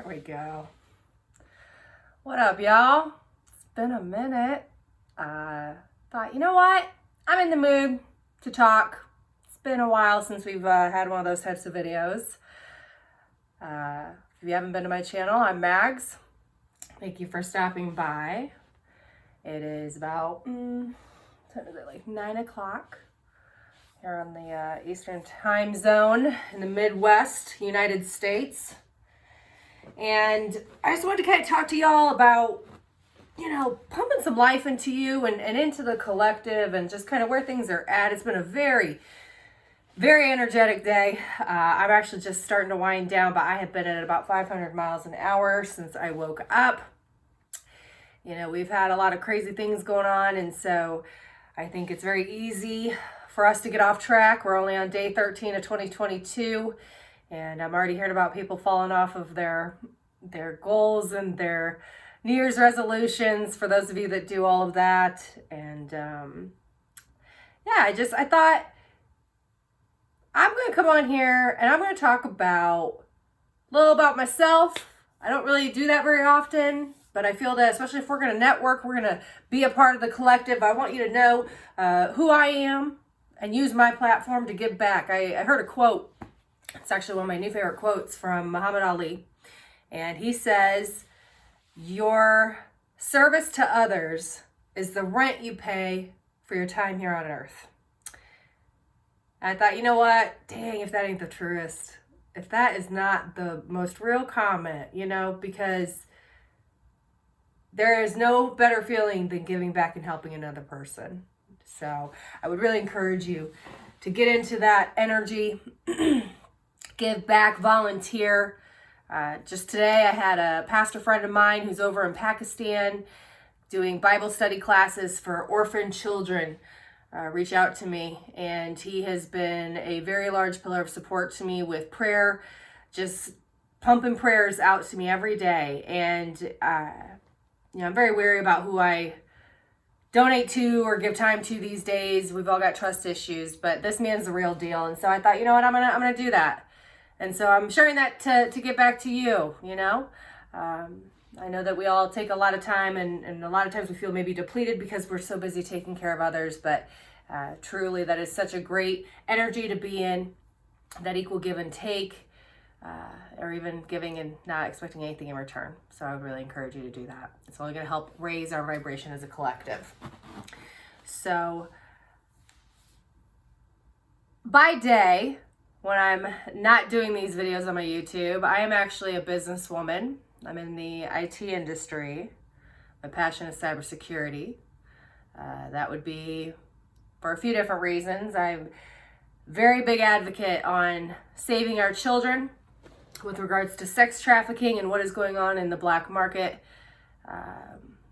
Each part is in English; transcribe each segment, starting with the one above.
There we go. What up, y'all? It's been a minute. Thought, you know what? I'm in the mood to talk. It's been a while since we've had one of those types of videos. If you haven't been to my channel, I'm Mags. Thank you for stopping by. It is about, like 9 o'clock here on the Eastern time zone in the Midwest, United States. And I just wanted to kind of talk to y'all about, pumping some life into you and into the collective and just kind of where things are at. It's been a very, very energetic day. I'm actually just starting to wind down, but I have been at about 500 miles an hour since I woke up. We've had a lot of crazy things going on, and so I think it's very easy for us to get off track. We're only on day 13 of 2022, and I'm already hearing about people falling off of their goals and their New Year's resolutions, for those of you that do all of that. And I thought I'm going to come on here and I'm going to talk a little about myself. I don't really do that very often, but I feel that especially if we're going to network, we're going to be a part of the collective. I want you to know who I am and use my platform to give back. I heard a quote. It's actually one of my new favorite quotes from Muhammad Ali. And he says, "Your service to others is the rent you pay for your time here on earth." And I thought, you know what? Dang, if that ain't the truest. If that is not the most real comment, because there is no better feeling than giving back and helping another person. So I would really encourage you to get into that energy, give back, volunteer. Just today I had a pastor friend of mine who's over in Pakistan doing Bible study classes for orphan children reach out to me, and he has been a very large pillar of support to me with prayer, just pumping prayers out to me every day. And I'm very wary about who I donate to or give time to these days. We've all got trust issues, but this man's the real deal. And so I thought, you know what, I'm gonna do that. And so I'm sharing that to get back to you. I know that we all take a lot of time, and a lot of times we feel maybe depleted because we're so busy taking care of others, but truly that is such a great energy to be in, that equal give and take, or even giving and not expecting anything in return. So I would really encourage you to do that. It's only going to help raise our vibration as a collective. So by day, when I'm not doing these videos on my YouTube, I am actually a businesswoman. I'm in the IT industry. My passion is cybersecurity. That would be for a few different reasons. I'm very big advocate on saving our children with regards to sex trafficking and what is going on in the black market,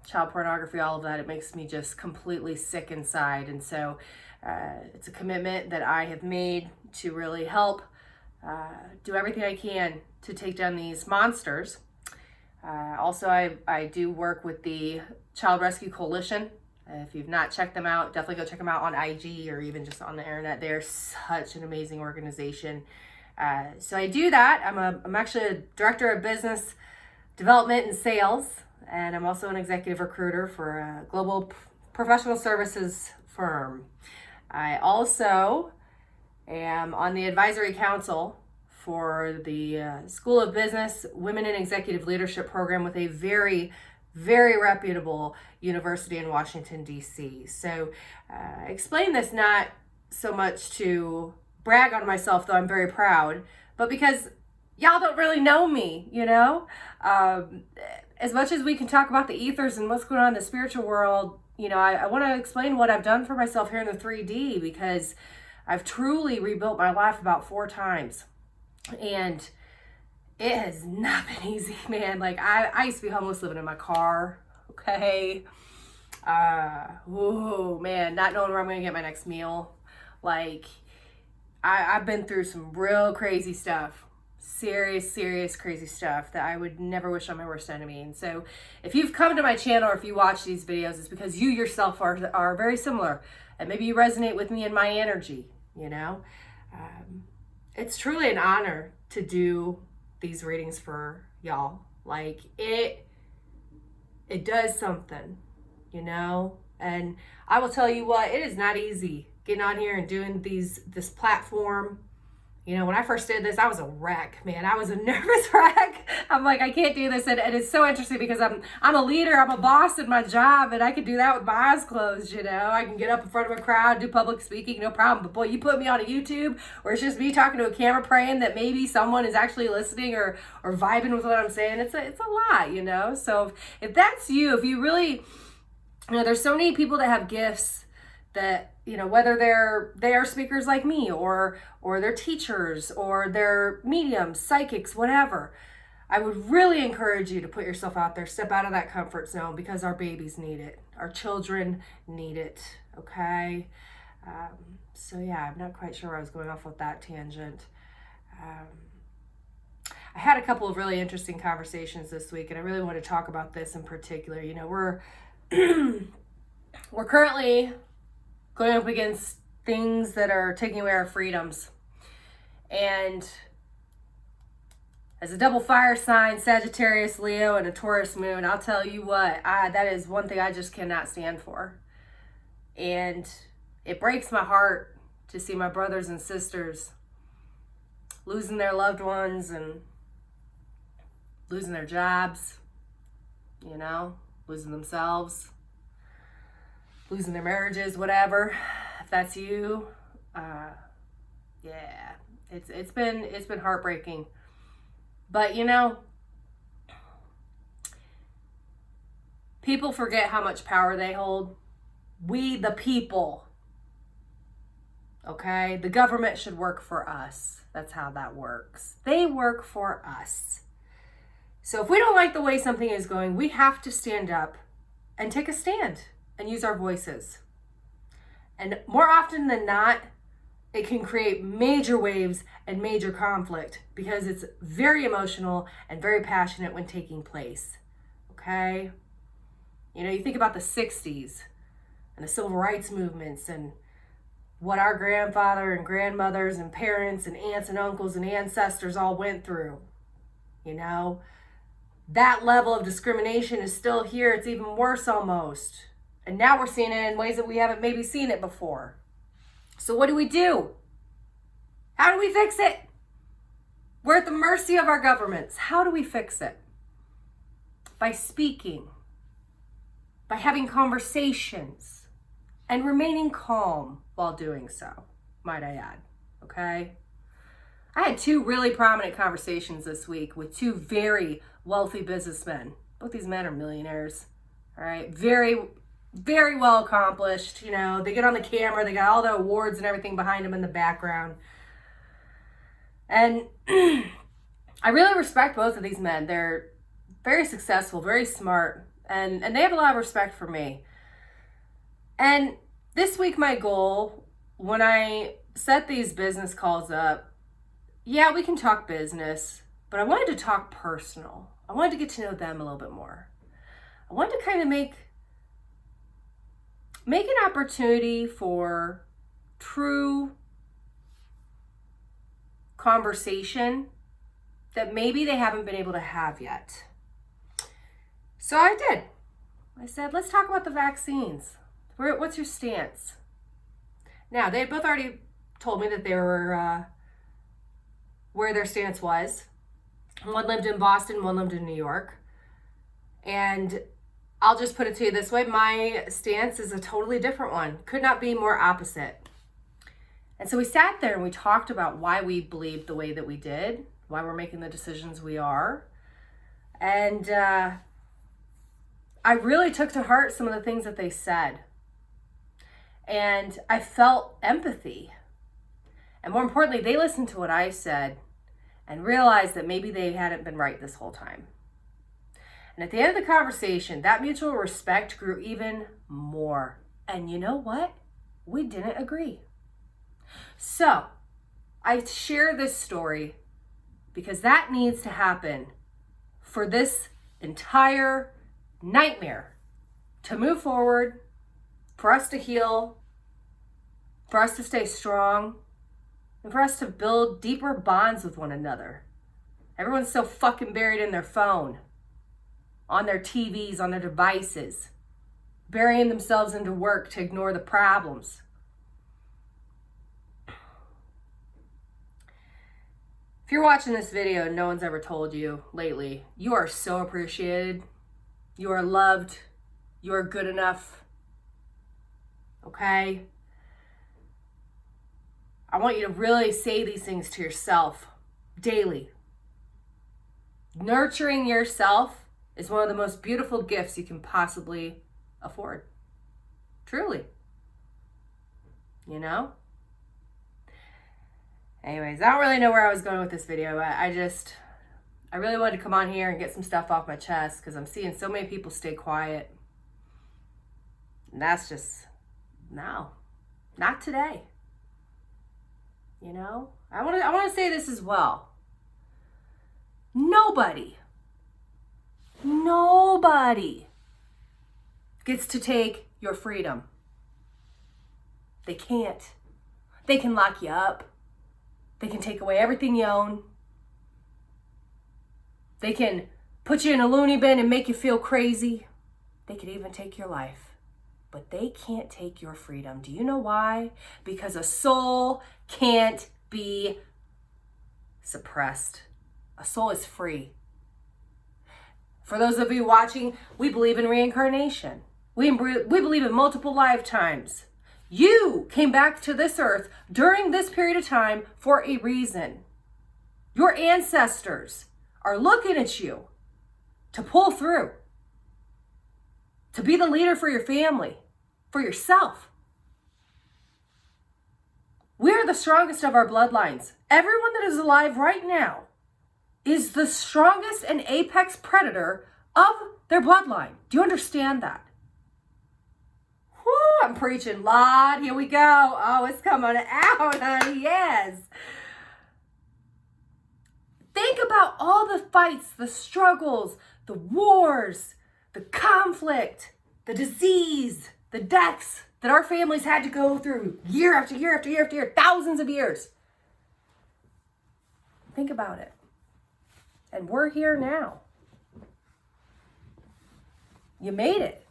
child pornography, all of that. It makes me just completely sick inside. And so it's a commitment that I have made to really help do everything I can to take down these monsters. Also, I do work with the Child Rescue Coalition. If you've not checked them out, definitely go check them out on IG or even just on the internet. They're such an amazing organization. So I do that. I'm actually a director of business development and sales, and I'm also an executive recruiter for a global professional services firm. I also am on the advisory council for the School of Business Women in Executive Leadership program with a very, very reputable university in Washington, D.C. So I explain this not so much to brag on myself, though I'm very proud, but because y'all don't really know me, As much as we can talk about the ethers and what's going on in the spiritual world, I want to explain what I've done for myself here in the 3D, because I've truly rebuilt my life about 4 times. And it has not been easy, man. Like, I used to be homeless living in my car, okay? Oh, man, not knowing where I'm going to get my next meal. Like, I've been through some real crazy stuff. Serious crazy stuff that I would never wish on my worst enemy. And so if you've come to my channel or if you watch these videos, it's because you yourself are very similar. And maybe you resonate with me and my energy, It's truly an honor to do these readings for y'all. Like it does something, you know? And I will tell you what, it is not easy getting on here and doing this platform. You know, when I first did this, I was a wreck, man. I was a nervous wreck. I'm like, I can't do this. And it's so interesting because I'm a leader, I'm a boss in my job, and I can do that with my eyes closed, you know. I can get up in front of a crowd, do public speaking, no problem. But boy, you put me on a YouTube where it's just me talking to a camera praying that maybe someone is actually listening or vibing with what I'm saying. It's a lot, you know. So if that's you, if you really, you know, there's so many people that have gifts that, you know, whether they are speakers like me or they're teachers or they're mediums, psychics, whatever. I would really encourage you to put yourself out there, step out of that comfort zone, because our babies need it. Our children need it, okay? So yeah, I'm not quite sure where I was going off with that tangent. I had a couple of really interesting conversations this week, and I really want to talk about this in particular. You know, we're currently going up against things that are taking away our freedoms. And as a double fire sign, Sagittarius, Leo, and a Taurus moon, I'll tell you what, that is one thing I just cannot stand for. And it breaks my heart to see my brothers and sisters losing their loved ones and losing their jobs, you know, losing themselves, losing their marriages, whatever. If that's you, yeah, it's been heartbreaking. But you know, people forget how much power they hold. We, the people, okay? The government should work for us. That's how that works. They work for us. So if we don't like the way something is going, we have to stand up and take a stand and use our voices. And more often than not, it can create major waves and major conflict because it's very emotional and very passionate when taking place. Okay? You know, you think about the 60s and the civil rights movements and what our grandfather and grandmothers and parents and aunts and uncles and ancestors all went through. You know, that level of discrimination is still here. It's even worse almost. And now we're seeing it in ways that we haven't maybe seen it before. So what do? How do we fix it? We're at the mercy of our governments. How do we fix it? By speaking, by having conversations, and remaining calm while doing so, might I add, okay? I had two really prominent conversations this week with two very wealthy businessmen. Both these men are millionaires, all right? Very, very well accomplished. You know, they get on the camera, they got all the awards and everything behind them in the background. And I really respect both of these men. They're very successful, very smart, and they have a lot of respect for me. And this week, my goal, when I set these business calls up, yeah, we can talk business, but I wanted to talk personal. I wanted to get to know them a little bit more. I wanted to kind of make an opportunity for true conversation that maybe they haven't been able to have yet. So I did. I said, let's talk about the vaccines. What's your stance? Now, they both already told me that they were where their stance was. One lived in Boston, one lived in New York. And I'll just put it to you this way. My stance is a totally different one. Could not be more opposite. And so we sat there and we talked about why we believed the way that we did, why we're making the decisions we are. And I really took to heart some of the things that they said. And I felt empathy. And more importantly, they listened to what I said and realized that maybe they hadn't been right this whole time. And at the end of the conversation, that mutual respect grew even more. And you know what? We didn't agree. So I share this story because that needs to happen for this entire nightmare to move forward, for us to heal, for us to stay strong, and for us to build deeper bonds with one another. Everyone's so fucking buried in their phone, on their TVs, on their devices, burying themselves into work to ignore the problems. If you're watching this video and no one's ever told you lately, you are so appreciated. You are loved. You are good enough. Okay? I want you to really say these things to yourself daily. Nurturing yourself is one of the most beautiful gifts you can possibly afford. Truly. You know? Anyways, I don't really know where I was going with this video, but I really wanted to come on here and get some stuff off my chest because I'm seeing so many people stay quiet. And that's just, no, not today. You know? I want to say this as well. Nobody gets to take your freedom. They can't. They can lock you up. They can take away everything you own. They can put you in a loony bin and make you feel crazy. They could even take your life. But they can't take your freedom. Do you know why? Because a soul can't be suppressed. A soul is free. For those of you watching, we believe in reincarnation. We believe in multiple lifetimes. You came back to this earth during this period of time for a reason. Your ancestors are looking at you to pull through, to be the leader for your family, for yourself. We are the strongest of our bloodlines. Everyone that is alive right now is the strongest and apex predator of their bloodline. Do you understand that? Whew, I'm preaching, Lord. Here we go. Oh, it's coming out, honey. Yes. Think about all the fights, the struggles, the wars, the conflict, the disease, the deaths that our families had to go through year after year after year after year, thousands of years. Think about it. And we're here now. You made it.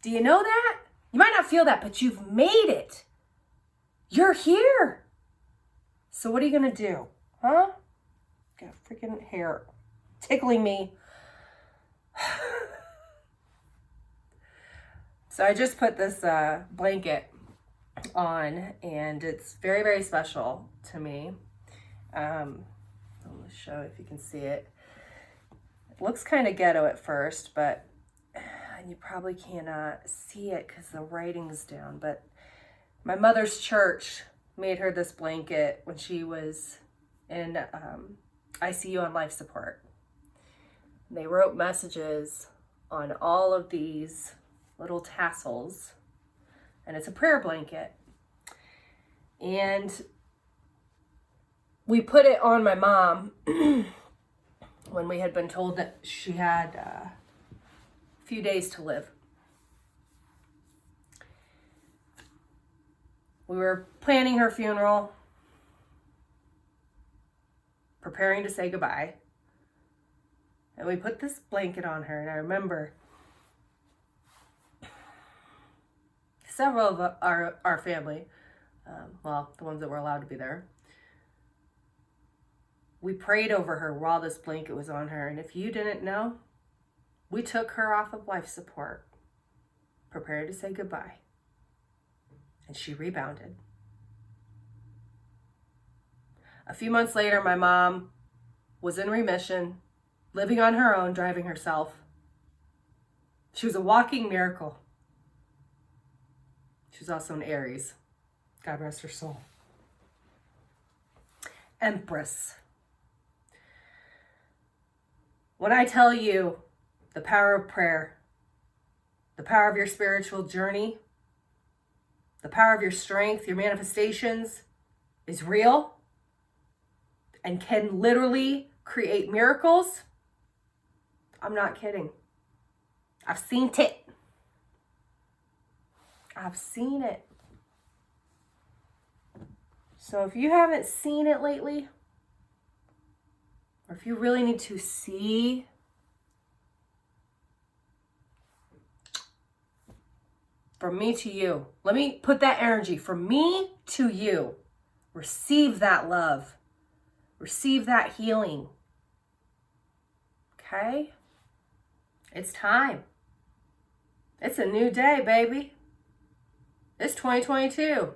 Do you know that? You might not feel that, but you've made it. You're here. So what are you going to do? Huh? Got freaking hair tickling me. So I just put this blanket on, and it's very, very special to me. I'm going to show if you can see it. It looks kind of ghetto at first, but you probably cannot see it because the writing's down. But my mother's church made her this blanket when she was in ICU on life support. They wrote messages on all of these little tassels, and it's a prayer blanket. And we put it on my mom when we had been told that she had a few days to live. We were planning her funeral, preparing to say goodbye, and we put this blanket on her. And I remember several of our family, well, the ones that were allowed to be there, we prayed over her while this blanket was on her. And if you didn't know, we took her off of life support, prepared to say goodbye, and she rebounded. A few months later, my mom was in remission, living on her own, driving herself. She was a walking miracle. She was also an Aries. God rest her soul. Empress. When I tell you the power of prayer, the power of your spiritual journey, the power of your strength, your manifestations is real and can literally create miracles, I'm not kidding. I've seen it. I've seen it. So if you haven't seen it lately, or if you really need to see, from me to you. Let me put that energy from me to you. Receive that love. Receive that healing. Okay? It's time. It's a new day, baby. It's 2022.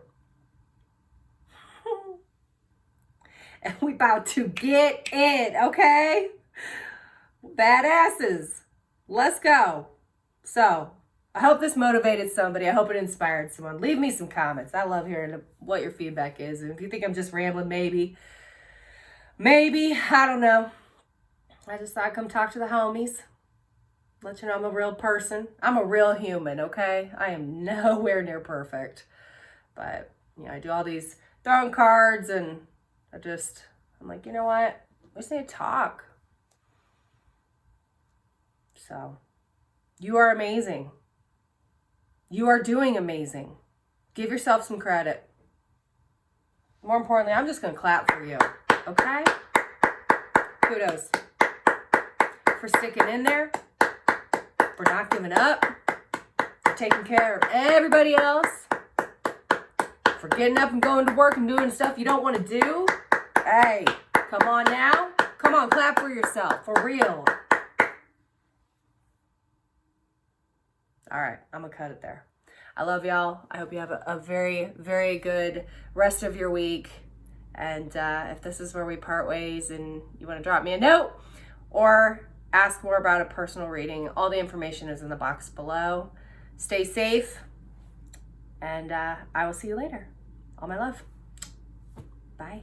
And we about to get it, okay? Badasses. Let's go. So, I hope this motivated somebody. I hope it inspired someone. Leave me some comments. I love hearing what your feedback is. And if you think I'm just rambling, maybe, I don't know. I just thought I'd come talk to the homies. Let you know I'm a real person. I'm a real human, okay? I am nowhere near perfect. But, I do all these throwing cards and I'm like, you know what? We just need to talk. So, you are amazing. You are doing amazing. Give yourself some credit. More importantly, I'm just going to clap for you, okay? Kudos for sticking in there, for not giving up, for taking care of everybody else, for getting up and going to work and doing stuff you don't want to do. Hey, come on now. Come on, clap for yourself, for real. All right, I'm going to cut it there. I love y'all. I hope you have a very, very good rest of your week. And if this is where we part ways and you want to drop me a note or ask more about a personal reading, all the information is in the box below. Stay safe, and I will see you later. All my love. Bye.